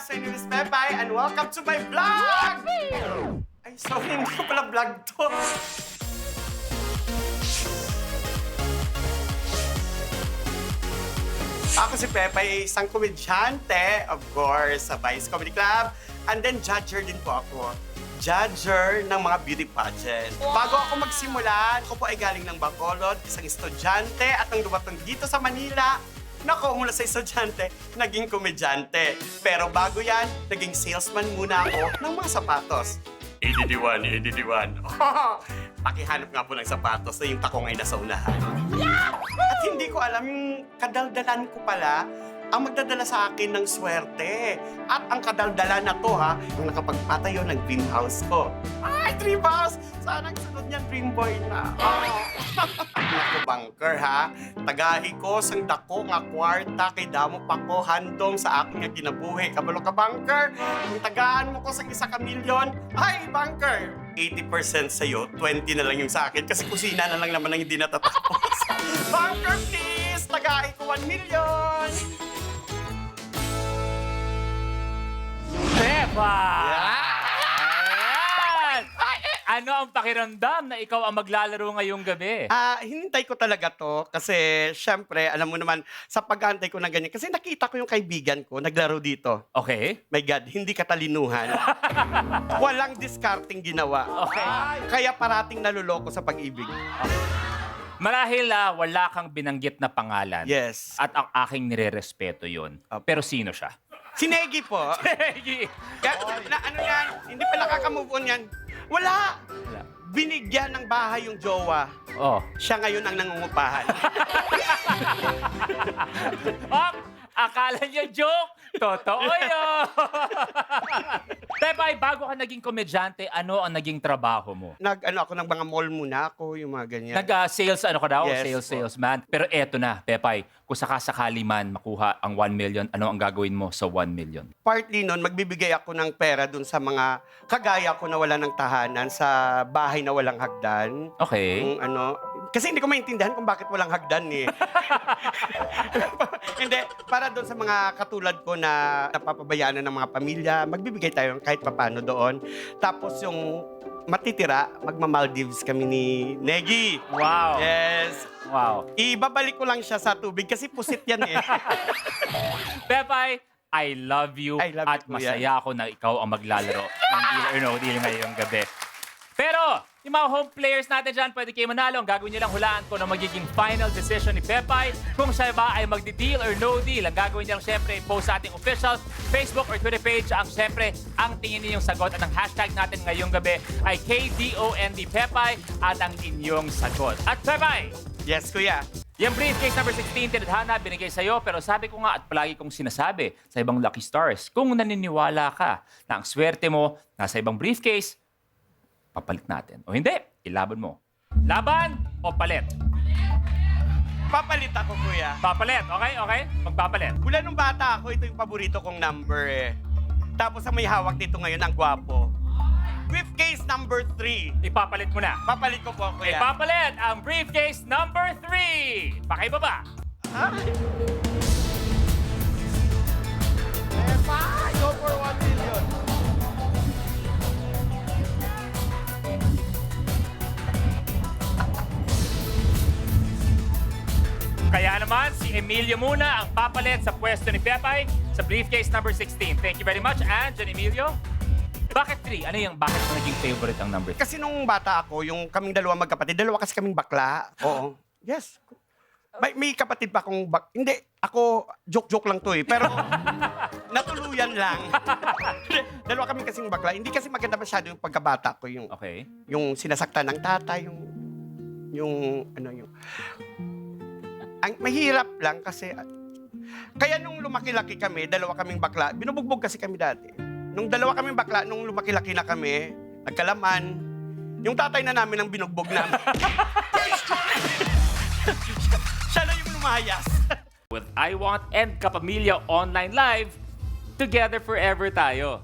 Yes, my name is Pepay and welcome to my vlog! Ay, sorry, hindi ko pala vlog to. Ako si Pepay, isang komedyante, of course, sa Vice Comedy Club. And then, judger din po ako. Judger ng mga beauty pageant. Bago ako magsimula, ako po ay galing ng Bacolod, isang estudyante. At nang dumating dito sa Manila, nako, mula sa estudyante, naging komedyante. Pero bago yan, naging salesman muna ako ng mga sapatos. ADD1. Pakihanap nga po ng sapatos na yung takong ay nasa unahan. At hindi ko alam, yung kadaldalan ko pala, ang magdadala sa akin ng swerte. At ang kadaldalan na to, ha, yung nakapagpatayo ng dream house ko. Ay, dream house! Sana ang sunod niyan, dream boy na. Naku, banker, ha? Tagahi ko sang dako nga kwarta kay damo pa ko handom sa aking nga kinabuhi. Kabalo ka, banker? Kung tagaan mo ko sang 1 milyon, ay, banker! 80% sa'yo, 20 na lang yung sa akin kasi kusina na lang naman ang hindi natatapos. Banker, please! Tagahi ko 1 million! Pepa! Yan! Ano ang pakiramdam na ikaw ang maglalaro ngayong gabi? Hinintay ko talaga to kasi syempre, alam mo naman, sa pag-aantay ko ng ganyan, kasi nakita ko yung kaibigan ko, naglaro dito. Okay. My God, hindi katalinuhan. Walang discarding ginawa. Okay. Kaya parating naluloko sa pag-ibig. Marahil wala kang binanggit na pangalan. Yes. At ang aking nirerespeto yun. Pero sino siya? Si Negi po. Ano yan? Hindi pa nakaka-move on yan. Wala. Binigyan ng bahay yung jowa. Oh. Siya ngayon ang nangungupahan. Akala niyo joke? Totoo yun! Pepay, bago ka naging komedyante, ano ang naging trabaho mo? Ako ng mga mall muna ako, yung mga ganyan. Nag-sales ano ka daw? Yes, Salesman. Pero eto na, Pepay, kung sakasakali man makuha ang 1 million, ano ang gagawin mo sa 1 million? Partly nun, magbibigay ako ng pera dun sa mga kagaya ko na wala ng tahanan, sa bahay na walang hagdan. Okay. Kung kasi hindi ko maintindihan kung bakit walang hagdan eh. Hindi, para doon sa mga katulad ko na napapabayaan na ng mga pamilya, magbibigay tayo kahit papano doon. Tapos yung matitira, magma-Maldives kami ni Negi. Wow. Yes. Wow. Ibabalik ko lang siya sa tubig kasi pusit yan eh. Pepay, I love you. I love you, at kuya. masaya ako na ikaw ang maglalaro ng Deal or No Deal ngayong gabi. Pero, yung mga home players natin dyan, pwede kayo manalo. Ang gagawin nyo lang, hulaan ko na magiging final decision ni Pepay. Kung siya ba ay magdi-deal or no deal. Ang gagawin nyo lang, syempre, post sa ating official Facebook or Twitter page. Ang syempre, ang tingin ninyong sagot at ang hashtag natin ngayong gabi ay KDOND Pepay at ang inyong sagot. At Pepay! Yes, kuya. Yung briefcase number 16, tinadhana, binigay sa'yo. Pero sabi ko nga at palagi kong sinasabi sa ibang Lucky Stars, kung naniniwala ka na ang swerte mo nasa ibang briefcase, papalit natin. O hindi, ilaban mo. Laban o palit? Papalit ako, kuya. Papalit, okay? Magpapalit. Mula nung bata ako, ito yung paborito kong number eh. Tapos ang may hawak dito ngayon, ang gwapo. Briefcase number 3. Ipapalit mo na. Papalit ko po, kuya. Ipapalit ang briefcase number 3. Pakibaba. Go for 1 million. Kaya naman, si Emilio muna ang papalit sa pwesto ni Pepay sa briefcase number 16. Thank you very much. And, John Emilio, bakit 3? Ano yung bakit mo naging favorite ang number 3? Kasi nung bata ako, yung kaming dalawa magkapatid, dalawa kasi kaming bakla. Oo. Yes. May kapatid pa akong Hindi, ako, joke-joke lang to eh. Pero, natuluyan lang. Dalawa kaming kasing bakla. Hindi kasi maganda masyado yung pagkabata ko. Okay. Yung sinasaktan ng tatay, ang mahirap lang kasi, kaya nung lumaki-laki kami, dalawa kaming bakla, binubugbog kasi kami dati. Nung dalawa kaming bakla, nung lumaki-laki na kami, nagkalaman, yung tatay na namin ang binugbog namin. Siya na yung lumayas. With I Want and Kapamilya Online Live, together forever tayo.